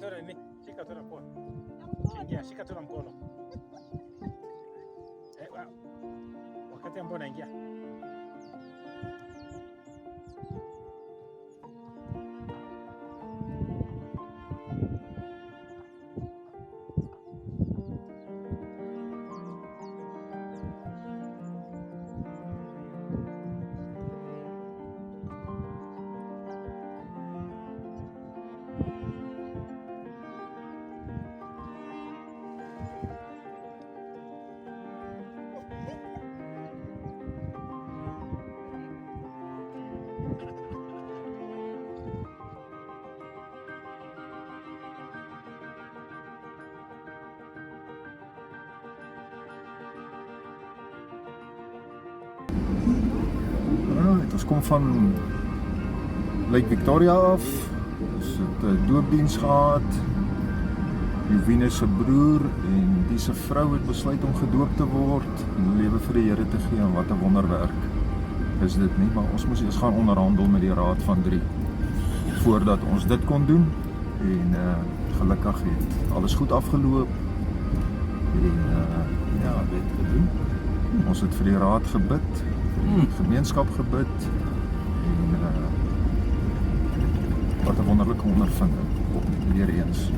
tu nini? Shika tu na mkono. Ingia, shika tu na mkono. Wakati ambao unaingia. Ons kom van Lake Victoria af. Ons het 'n doopdiens gehad. Jovine se broer en die se vrou het besluit om gedoop te word en lewe vir die Here te gee. En wat 'n wonderwerk is dit nie, maar ons moes eers gaan onderhandel met die Raad van 3 voordat ons dit kon doen. En gelukkig het alles goed afgeloop. En ja, dit gedoen. Ons het vir die raad gebid, vir die gemeenskap gebid. En wat 'n wonderlike ondervinding weer eens.